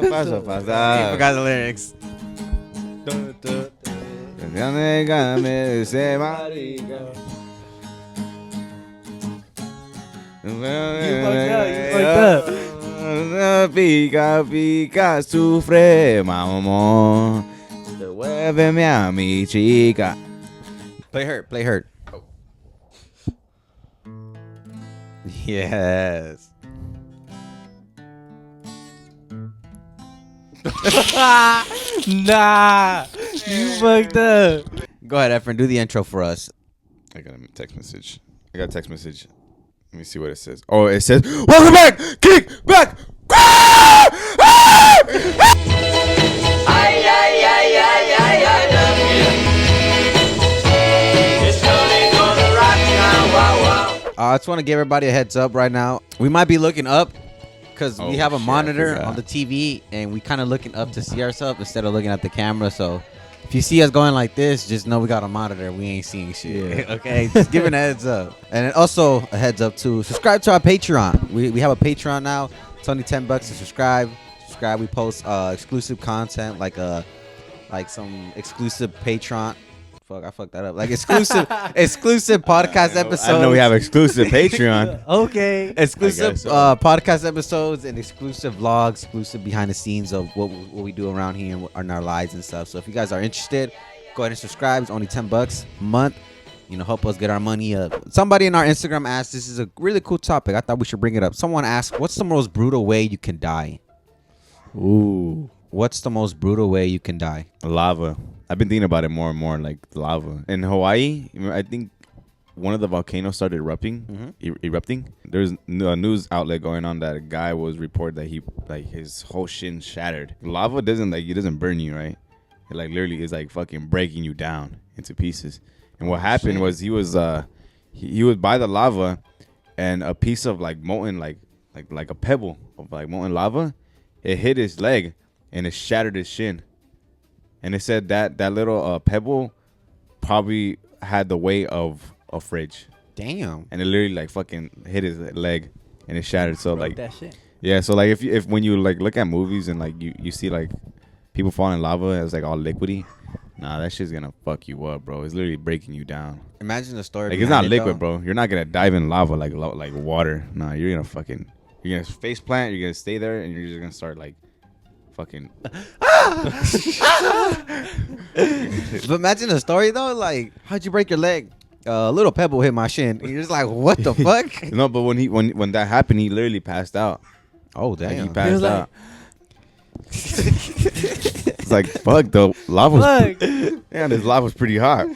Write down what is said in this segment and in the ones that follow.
Paso, I forgot the lyrics. Pica, pica, sufre, mamón. Devuélveme a mi chica. Play hurt. Oh. Yes. Nah, you fucked up. Go ahead, Efren, do the intro for us. I got a text message. Let me see what it says. Oh, it says, welcome back, Kickback. I just want to give everybody a heads up right now. We might be looking up because we have a monitor on the TV and we kind of looking up to see ourselves instead of looking at the camera. So if you see us going like this, just know we got a monitor. We ain't seeing shit. Yeah. Okay, just giving a heads up. And also a heads up too. Subscribe to our Patreon. We have a Patreon now. It's only $10 to subscribe. We post exclusive content like some exclusive Patreon. Fuck, I fucked that up. Like exclusive podcast episodes. I know we have exclusive Patreon. Okay. Exclusive podcast episodes and exclusive vlogs, exclusive behind the scenes of what we do around here and our lives and stuff. So if you guys are interested, go ahead and subscribe. It's only $10 a month. Help us get our money up. Somebody in our Instagram asked, this is a really cool topic. I thought we should bring it up. Someone asked, what's the most brutal way you can die? Ooh. What's the most brutal way you can die? Lava. I've been thinking about it more and more, like lava. In Hawaii, I think one of the volcanoes started erupting. There's a news outlet going on that a guy was reported that his whole shin shattered. Lava doesn't burn you, right? It literally is fucking breaking you down into pieces. And what happened was he was by the lava, and a piece of molten like a pebble of molten lava, it hit his leg and it shattered his shin. And it said that little pebble probably had the weight of a fridge. Damn. And it literally fucking hit his leg and it shattered. So that shit. Yeah, so if when you look at movies and you see people fall in lava as all liquidy, nah, that shit's gonna fuck you up, bro. It's literally breaking you down. Imagine the story. It's not liquid, bro. You're not gonna dive in lava like water. Nah, you're gonna face plant. You're gonna stay there and you're just gonna start fucking. But imagine the story though. How'd you break your leg? A little pebble hit my shin. And you're just like, what the fuck? No, but when that happened, he literally passed out. Oh damn! He passed out. It's fuck the lava. Damn, this lava's pretty hot.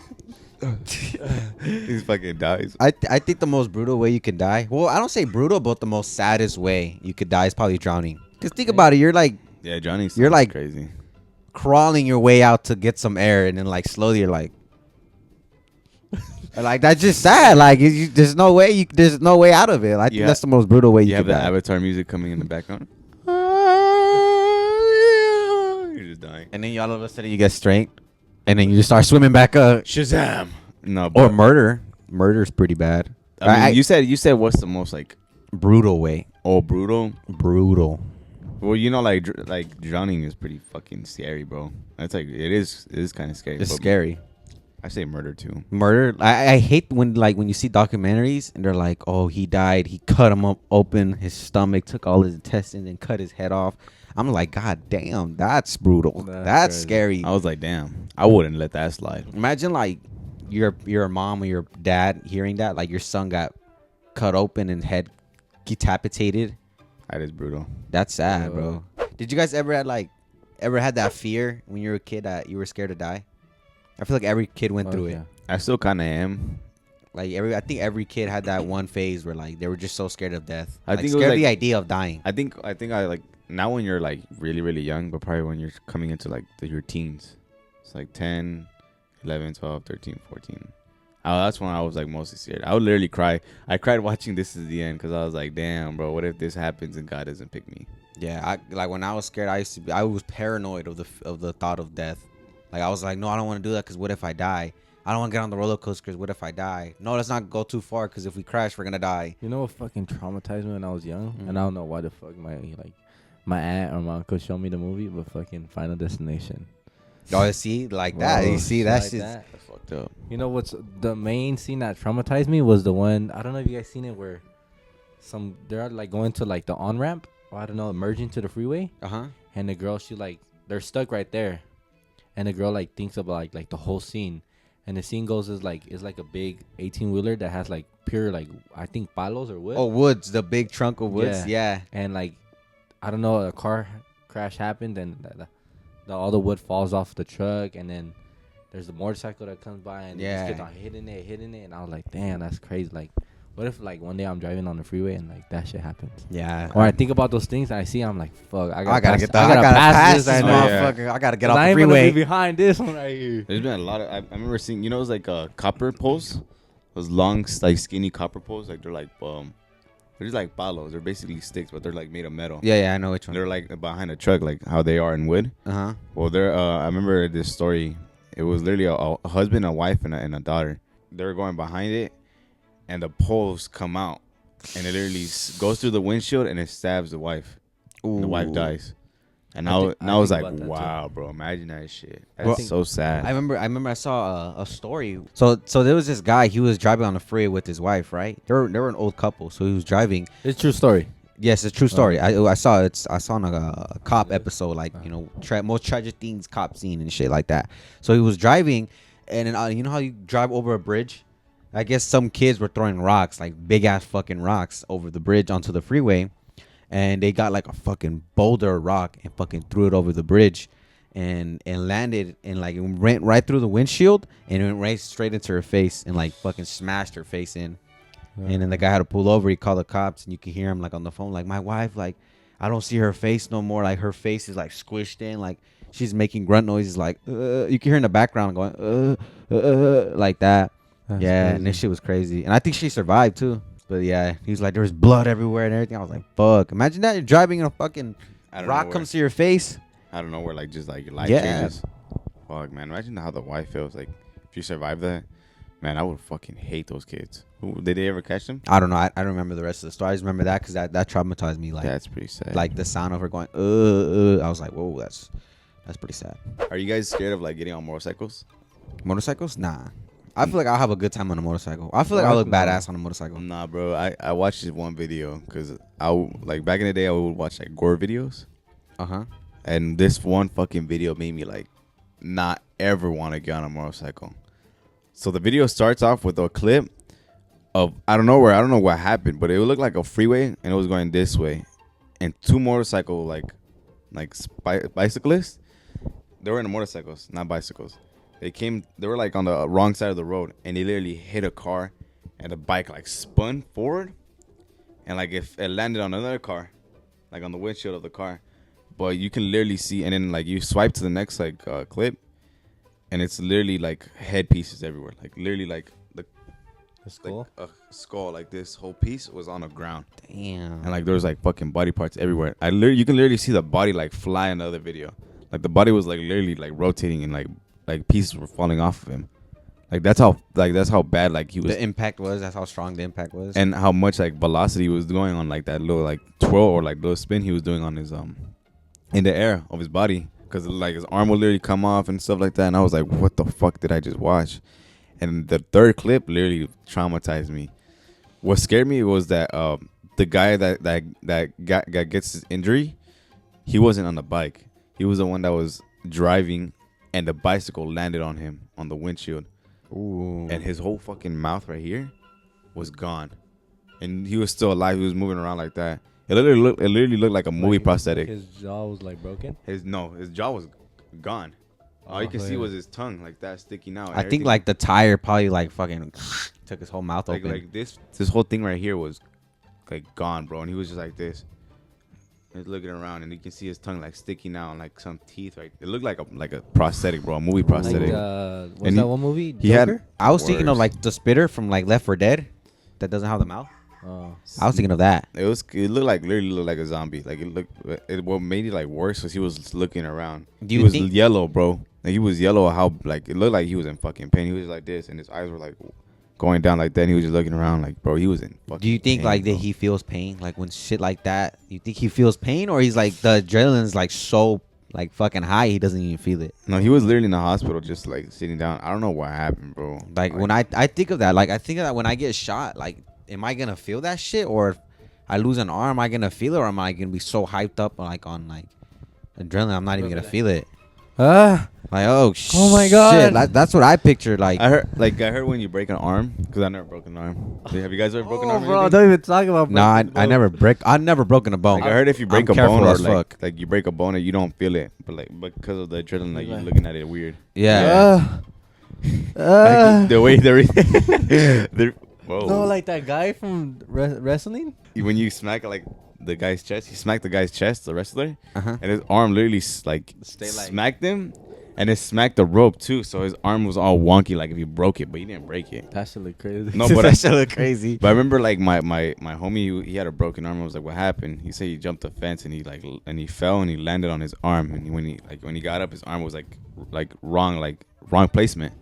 He fucking dies. I think the most brutal way you can die. Well, I don't say brutal, but the most saddest way you could die is probably drowning. Cause think about it, you're yeah, Johnny's crazy. Crawling your way out to get some air, and then slowly you're that's just sad. There's no way out of it. I think that's the most brutal way you have can the die. Avatar music coming in the background. You're just dying. And then all of a sudden you get strength, and then you just start swimming back up. Shazam! No, or murder. Murder's pretty bad. I mean, you said what's the most brutal way? Oh, brutal. Well, drowning is pretty fucking scary, bro. That's it is kind of scary. It's scary. I say murder too. Murder. I hate when you see documentaries and they're like, oh, he died. He cut him up open, his stomach, took all his intestines and cut his head off. I'm like, God damn, that's brutal. That's scary. I was like, damn, I wouldn't let that slide. Imagine your mom or your dad hearing that, your son got cut open and head decapitated. That is brutal. That's sad, bro. Did you guys ever had that fear when you were a kid that you were scared to die? I feel like every kid went through it. I still kind of am. I think every kid had that one phase where they were just so scared of death. I think scared of the idea of dying. I think now when you're really really young, but probably when you're coming into your teens, it's 10, 11, 12, 13, 14. That's when I was mostly scared. I would literally cry. I cried watching This Is the End because I was like, damn, bro, what if this happens and God doesn't pick me? Yeah, when I was scared, I was paranoid of the thought of death. I was like, no, I don't want to do that because what if I die? I don't want to get on the roller coaster because what if I die? No, let's not go too far because if we crash, we're gonna die. You know what fucking traumatized me when I was young, and I don't know why the fuck my aunt or my uncle showed me the movie, but fucking Final Destination. Oh, see, like that. You see, that's like just that. That's fucked up. You know what's the main scene that traumatized me was the one, I don't know if you guys seen it, where they're like going to like the on ramp, or I don't know, emerging to the freeway, and the girl, she like, they're stuck right there, and the girl like thinks about like the whole scene, and the scene goes is like a big 18-wheeler that has like pure like, I think palos or wood. Oh, woods, the big trunk of woods, yeah. And like, I don't know, a car crash happened, and all the wood falls off the truck, and then there's the motorcycle that comes by, and just gets on hitting it, and I was like, damn, that's crazy. Like, what if like one day I'm driving on the freeway and like that shit happens? Yeah. Or I think about those things and I see, I'm like, fuck, I gotta pass this motherfucker. Yeah. I gotta get off the freeway. freeway. I ain't gonna be behind this one right here. There's been a lot of. I remember seeing. It was like copper poles, those long, like skinny copper poles. Like they're just like palos. They're basically sticks, but they're like made of metal. Yeah, I know which one. They're like behind a truck, like how they are in wood. Well, they're. I remember this story. It was literally a husband, a wife, and a daughter. They were going behind it, and the poles come out, and it literally goes through the windshield, and it stabs the wife. And the wife dies. And I was like, wow, bro, imagine that shit. That's so sad. I remember I saw a story. So there was this guy. He was driving on the freeway with his wife, right? They were an old couple, so he was driving. It's a true story. Yes, it's a true story. I saw it. I saw on a cop episode, like most tragic things cop scene and shit like that. So he was driving, and then, you know how you drive over a bridge? I guess some kids were throwing rocks, like big ass fucking rocks, over the bridge onto the freeway, and they got like a fucking boulder rock and fucking threw it over the bridge, and landed and like it went right through the windshield and it went right straight into her face and like fucking smashed her face in. And then the guy had to pull over. He called the cops, and you could hear him like on the phone, like, my wife, like, I don't see her face no more. Like her face is like squished in, like she's making grunt noises, like you can hear in the background going like that. That's crazy. And this shit was crazy. And I think she survived too. But yeah, he was like, there's blood everywhere and everything. I was like, fuck. Imagine that, you're driving and a fucking rock comes to your face. I don't know where, like, just like your life changes. Fuck, man. Imagine how the wife feels. Like, if you survive that, man, I would fucking hate those kids. Did they ever catch them? I don't know. I don't remember the rest of the story. I just remember that because that traumatized me. Like, that's pretty sad. Like the sound of her going, I was like, whoa, that's pretty sad. Are you guys scared of like getting on motorcycles? Motorcycles? Nah. I feel like I'll have a good time on a motorcycle. I feel like I'll look badass on a motorcycle. Nah, bro. I watched this one video because like back in the day I would watch like gore videos. And this one fucking video made me like not ever want to get on a motorcycle. So the video starts off with a clip of I don't know what happened, but it looked like a freeway and it was going this way, and two motorcycle like bicyclists. They were in the motorcycles, not bicycles. They were like on the wrong side of the road, and they literally hit a car, and the bike like spun forward, and like if it landed on another car, like on the windshield of the car, but you can literally see, and then like you swipe to the next like clip, and it's literally like head pieces everywhere, like literally like a skull, like a skull, like this whole piece was on the ground. Damn. And like there was like fucking body parts everywhere. You can literally see the body like fly in the other video, like the body was like literally like rotating and like pieces were falling off of him. Like that's how bad like he was. The impact was. That's how strong the impact was. And how much like velocity was going on, like that little like twirl or like little spin he was doing on his in the air of his body, because like his arm would literally come off and stuff like that. And I was like, what the fuck did I just watch? And the third clip literally traumatized me. What scared me was that the guy that gets his injury, he wasn't on the bike. He was the one that was driving, and the bicycle landed on him on the windshield. Ooh. And his whole fucking mouth right here was gone, and he was still alive. He was moving around like that. It literally looked like a movie prosthetic. His jaw was like broken. His jaw was gone. All you could see was his tongue like that sticking out. I think like the tire probably like fucking took his whole mouth open. Like this whole thing right here was like gone, bro. And he was just like this. He was looking around, and you can see his tongue like sticking out, and like some teeth. Right, it looked like a prosthetic, bro, a movie prosthetic. Like, was that one movie? He had. I was thinking of like the spitter from like Left 4 Dead, that doesn't have the mouth. Oh. I was thinking of that. It literally looked like a zombie. Like what made it like worse was he was looking around. He was yellow, bro. Like he was yellow. How like it looked like he was in fucking pain. He was like this, and his eyes were like going down like that. And he was just looking around like, bro, he was in fucking Do you think pain, like bro. that he feels pain? Like when shit like that, you think he feels pain, or he's like the adrenaline's like so like fucking high he doesn't even feel it? No, he was literally in the hospital just like sitting down. I don't know what happened, bro. Like when I think of that, like I think of that when I get shot, like am I gonna feel that shit, or if I lose an arm, am I gonna feel it, or am I gonna be so hyped up on like adrenaline I'm not even gonna feel it? Like Oh my God. shit, that's what I pictured. Like I heard when you break an arm, because I never broke an arm. Have you guys ever broken an arm? or bro, anything? don't even talk about. no, I never broken a bone. Like I heard if you break I'm a bone careful or as like, fuck. you break a bone and you don't feel it, but because of the adrenaline, like you're Like- looking at it weird. Yeah. Like, the way they're whoa. No, like that guy from wrestling. When you smack like the guy's chest, he smacked the guy's chest, the wrestler, Uh-huh. and his arm literally smacked him, and it smacked the rope too. So his arm was all wonky, like if he broke it, but he didn't break it. That shit look crazy. No, but that shit look crazy. But I remember like my homie, he had a broken arm. I was like, what happened? He said he jumped the fence and he fell and he landed on his arm. And when he got up, his arm was like wrong placement.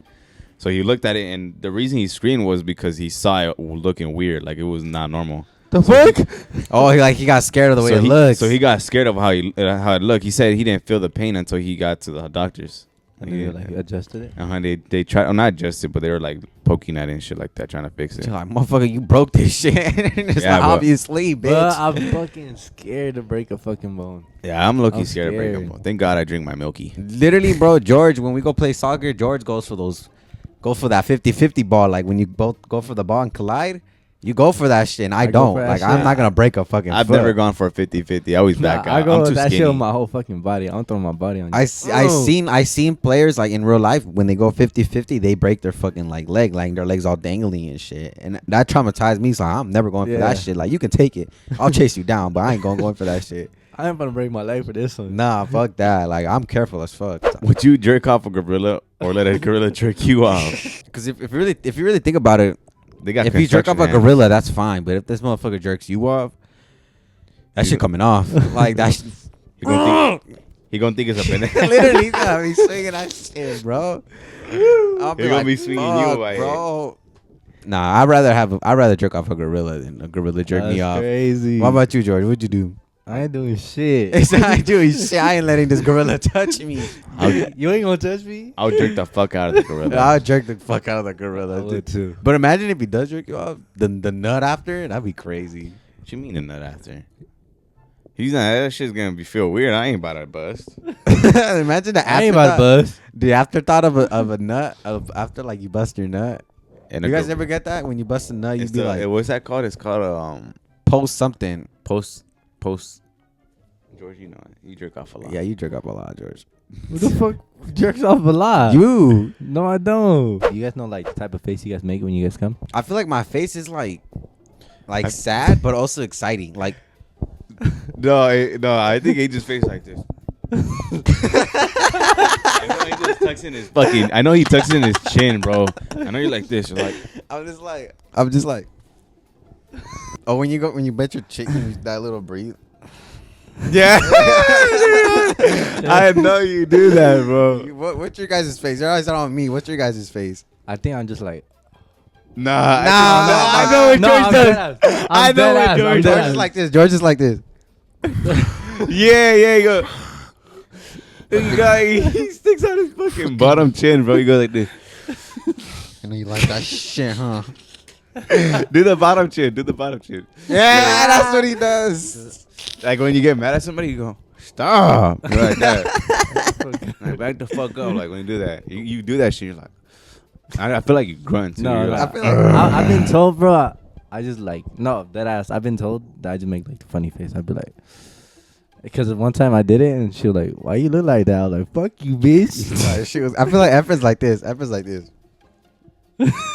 So he looked at it, and the reason he screamed was because he saw it looking weird, like it was not normal. The fuck? Oh, he got scared of the way it looks. So he got scared of how it looked. He said he didn't feel the pain until he got to the doctors. And they like adjusted it. They tried, not adjusted, but they were like poking at it and shit like that, trying to fix it. You're like, motherfucker, you broke this shit. It's Yeah, like, but- obviously, bitch. But I'm fucking scared to break a fucking bone. Yeah, I'm low-key I'm scared to break scared. them. Thank God I drink my Milky. Literally, bro, George, when we go play soccer, George goes for that 50-50 ball. Like when you both go for the ball and collide, you go for that shit, and I go don't. for that Like shit. I'm not gonna break a fucking I've foot. never gone for a 50-50. I always back out. I go I'm with too that skinny. shit with my whole fucking body. I'm throwing my body on you. I seen players like in real life when they go 50-50, they break their fucking like their legs all dangly and shit, and that traumatized me. So I'm never going for that Yeah. shit. Like you can take it, I'll chase you down, but I ain't going for that shit. I ain't gonna break my leg for this one. Nah, fuck that. Like I'm careful as fuck. Would you jerk off a gorilla or let a gorilla jerk you off? Because if you really think about it, They got if you jerk off a construction hands. gorilla, that's fine. But if this motherfucker jerks you off, that shit coming off. Like that. He gonna think it's a banana. Literally, he's gonna be swinging that shit, bro. I'll He gonna be swinging you "Fuck, away." bro. Nah, I'd rather jerk off a gorilla than a gorilla jerk me off. Crazy. What about you, George? What'd you do? I ain't doing shit. I ain't letting this gorilla touch me. You ain't gonna touch me? I'll jerk the fuck out of the gorilla. I'll jerk the fuck out of the I gorilla, would dude. too. But imagine if he does jerk you off, the nut after, that'd be crazy. What you mean a nut after? He's not. That shit's gonna feel weird. I ain't about to bust. Imagine the I ain't about to bust. The afterthought of a nut after like you bust your nut. And You a guys gor- never get that when you bust a nut, It's you'd be like what's that called? It's called post something. post. George, you know it. You jerk off a lot. Yeah, you jerk up a lot, George. Who the fuck jerks off a lot? You. No, I don't. You guys know like the type of face you guys make when you guys come? I feel like my face is like sad, but also exciting. Like No, I think he just face like this. I know he just tucks in his fucking. I know he tucks in his chin, bro. I know you're like this. You're like. I'm just like. Oh, when you bet your chicken, that little breathe. Yeah. I know you do that, bro. What's your guys' face? Your eyes are on me. What's your guys' face? I think I'm just like. Nah. I know what George I'm does. deadass. I I'm know what deadass. George I'm does. George deadass. is like this. George is like this. Yeah, you go. He sticks out his fucking bottom chin, bro. He goes like this. I know you like that shit, huh? Do the bottom chin. Do the bottom chin. Yeah, that's what he does. Like when you get mad at somebody, you go, stop. You're like that. Like, back the fuck up. Like when you do that. You do that shit, you're like, I feel like you grunt too. No, You're no. like, I feel like I've been told, bro. I just like that ass. I've been told that I just make like the funny face. I'd be like, because one time I did it and she was like, "Why you look like that?" I was like, "Fuck you, bitch." she was. I feel like Efren's like this. Efren's like this.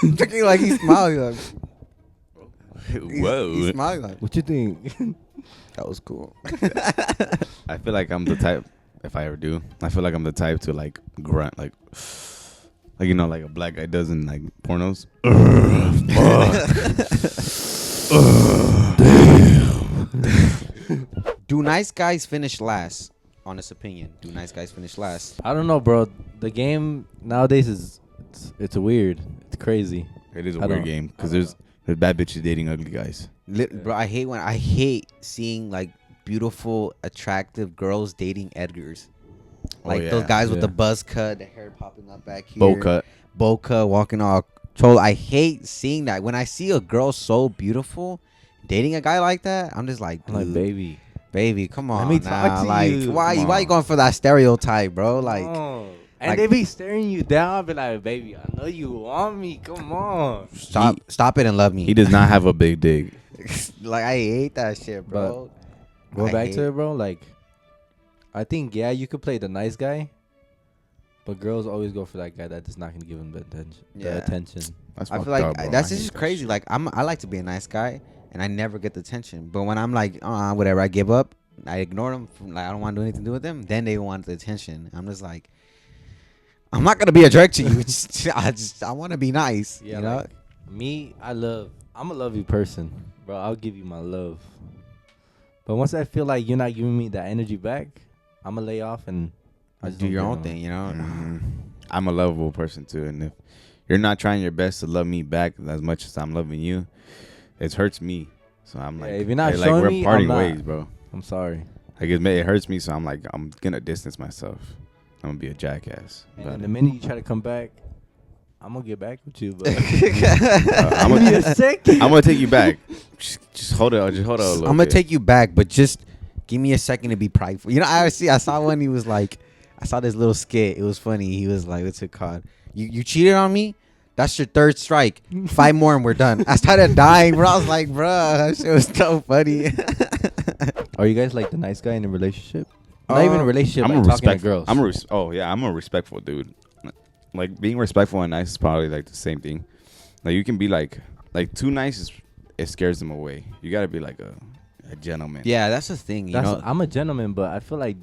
Looking like he's smiling. Like, whoa. He's smiling like. What you think? That was cool. I feel like I'm the type, if I ever do, I feel like I'm the type to like grunt, like you know, like a black guy does in like pornos. Do nice guys finish last? Honest opinion. Do nice guys finish last? I don't know, bro. The game nowadays it's weird. It's crazy. It is a weird game because there's bad bitches dating ugly guys. Bro, I hate seeing like beautiful, attractive girls dating Edgars. Like those guys with the buzz cut, the hair popping up back here. Bow cut, walking all troll. I hate seeing that. When I see a girl so beautiful dating a guy like that, I'm just like, dude, I'm like, baby, come on. Let me talk to you. Why you going for that stereotype, bro? Like, and they be staring you down. I'll be like, baby, I know you want me. Come on. Stop it and love me. He does not have a big dick. Like, I hate that shit, bro. Go back to it, bro. Like, I think, you could play the nice guy, but girls always go for that guy that is not going to give them the attention. I feel like that's just crazy. Like, I like to be a nice guy, and I never get the attention. But when I'm like, whatever, I give up, I ignore them. Like, I don't want to do anything to do with them. Then they want the attention. I'm just like, I'm not going to be a jerk to you. I want to be nice. Yeah, you know? Like, me, I'm a lovey person, bro. I'll give you my love. But once I feel like you're not giving me that energy back, I'm going to lay off and I just do your own thing, you know? Mm-hmm. I'm a lovable person, too. And if you're not trying your best to love me back as much as I'm loving you, it hurts me. So I'm like, if you're not showing we're me, parting ways, bro. I'm sorry. Like, it hurts me, so I'm like, I'm going to distance myself. I'm going to be a jackass. And the minute you try to come back, I'm going to get back with you. But I'm going to take you back. Just hold it. Just hold it a little I'm going to take you back, but just give me a second to be prideful. You know, I saw one, he was like, I saw this little skit. It was funny. He was like, what's it called? You cheated on me? That's your third strike. 5 more and we're done. I started dying, bro. I was like, bro, that shit was so funny. Are you guys like the nice guy in a relationship? Not even a relationship, I'm like talking to girls. I'm a respectful dude. Like, being respectful and nice is probably like the same thing. Like, you can be like too nice, it scares them away. You got to be like a gentleman. Yeah, that's the thing. You know? I'm a gentleman, but I feel like,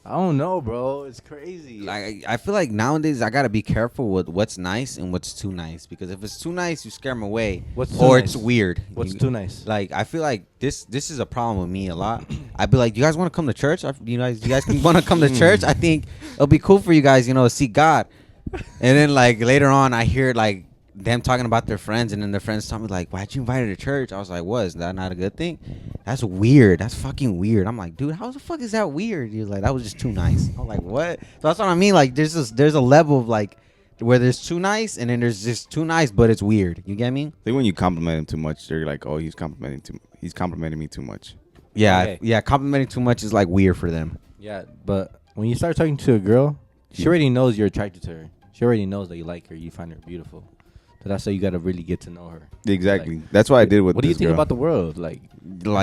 I don't know, bro. It's crazy. Like, I feel like nowadays I gotta be careful with what's nice and what's too nice, because if it's too nice, you scare them away. It's weird. What's too nice? Like, I feel like this is a problem with me a lot. I'd be like, you guys want to come to church? You guys want to come to church? I think it'll be cool for you guys, to see God. And then like later on, I hear like them talking about their friends, and then their friends tell me like, why'd you invite her to church? I was like, what, is that not a good thing? That's weird. That's fucking weird. I'm like, dude, how the fuck is that weird? He was like, that was just too nice. I'm like, what? So that's what I mean. Like, there's a level of like where there's too nice, and then there's just too nice, but it's weird. You get me? I think when you compliment him too much, they're like, oh, he's complimenting me too much. Yeah, okay. Yeah. Complimenting too much is like weird for them. Yeah, but when you start talking to a girl, she already knows you're attracted to her. She already knows that you like her. You find her beautiful. So that's how you got to really get to know her. Exactly. Like, that's what I did with this girl. What do you think about the world? Like,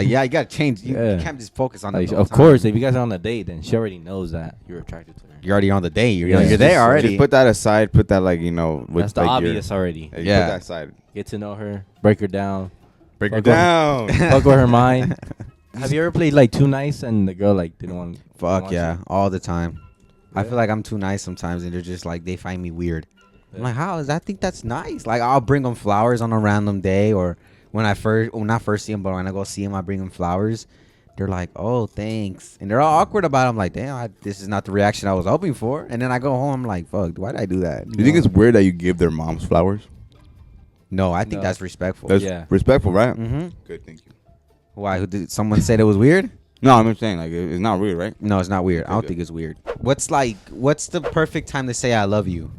yeah, you got to change. You can't just focus on like, of course, if you guys are on a date, then she already knows that you're attracted to her. You're already on the date. You're there already. Just put that aside. Put that with, that's the obvious already. Put that aside. Get to know her. Break her down. Fuck with her mind. Have you ever played like too nice and the girl like didn't want? Fuck yeah, all the time. Yeah. I feel like I'm too nice sometimes, and they're just like, they find me weird. I'm like, how is that? I think that's nice. Like, I'll bring them flowers on a random day, or when not first see them, but when I go see them, I bring them flowers. They're like, oh, thanks. And they're all awkward about it. I'm like, damn, this is not the reaction I was hoping for. And then I go home, I'm like, fuck, why did I do that? Do you think it's weird that you give their moms flowers? No, I think that's respectful. That's respectful, right? Mm-hmm. Good, thank you. Why? Did someone said it was weird? No, I'm saying, like, it's not weird, right? No, it's not weird. Okay, I don't think it's weird. What's the perfect time to say I love you?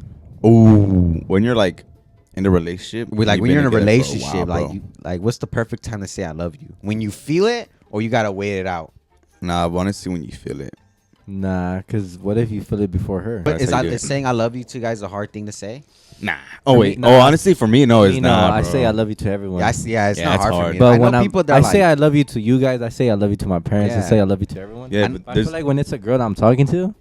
Ooh, when you're like in a relationship. When you're in a relationship, like what's the perfect time to say I love you? When you feel it, or you gotta wait it out? Nah, I want to see when you feel it. Nah, because what if you feel it before her? But is saying I love you to you guys a hard thing to say? Nah. Oh wait. No. Oh, honestly, for me, no, it's not. I say I love you to everyone. Yeah, it's not hard for me. But when I say I love you to you guys, I say I love you to my parents. I say I love you to everyone. Yeah, but I feel like when it's a girl that I'm talking to,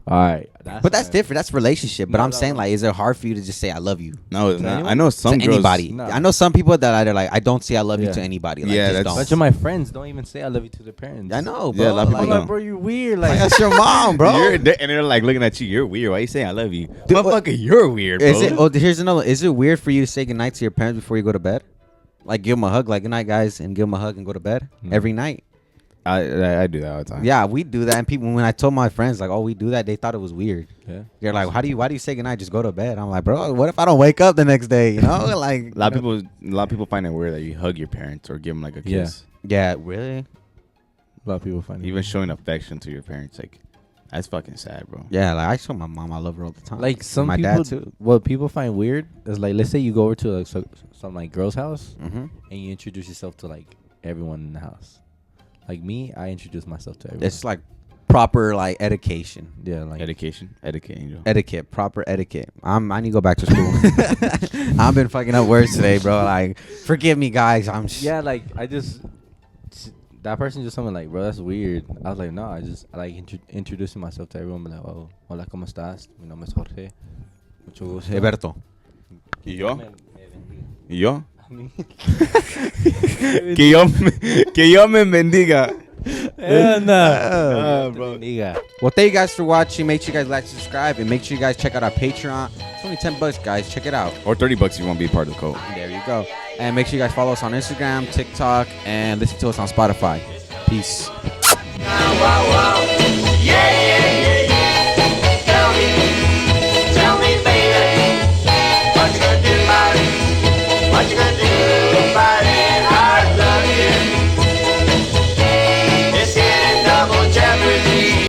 all right. That's different. That's relationship. But I'm saying, like, is it hard for you to just say I love you? No, it's not. I know some girls. Anybody. No. I know some people that are like, I don't say I love you to anybody. Like, yeah, that's a bunch of my friends don't even say I love you to their parents. I know, bro. Yeah, a lot of people like, bro, you're weird. Like, that's your mom, bro. And they're like looking at you. You're weird. Why you saying I love you? Motherfucker, you're weird, bro. Here's another. Is it weird for you to say goodnight to your parents before you go to bed? Like, give them a hug, like, good night, guys, and give them a hug and go to bed every night. I do that all the time. Yeah, we do that. And people, when I told my friends like, oh, we do that, they thought it was weird. Yeah. They're like, why do you say goodnight? Just go to bed. I'm like, bro, what if I don't wake up the next day? You know, like a lot of people find it weird that you hug your parents or give them like a kiss. Yeah, really. A lot of people find it Even weird. showing affection to your parents, like that's fucking sad, bro. Yeah, like I show my mom I love her all the time. Like some my people, dad too. what people find weird is like, let's say you go over to like some like girl's house Mm-hmm. and you introduce yourself to like everyone in the house. Like me, I introduce myself to everyone. It's like proper like education. Yeah, like Etiquette, Angel. Etiquette, proper etiquette. I need to go back to school. I've been fucking up words today, bro. Like, forgive me, guys. yeah, like that person just told me like, bro, that's weird. I was like, no, I like introducing myself to everyone. Be like, oh, hola, cómo estás? Mi nombre es Jorge. Mucho gusto. Alberto. ¿Y yo? Me ¿Y yo? bendiga. que yo me bendiga. Bro. Well, thank you guys for watching. Make sure you guys like, subscribe, and make sure you guys check out our Patreon. It's only $10, guys. Check it out. Or $30 if you want to be part of the cult. There you go. And make sure you guys follow us on Instagram, TikTok, and listen to us on Spotify. Peace. Wow, wow.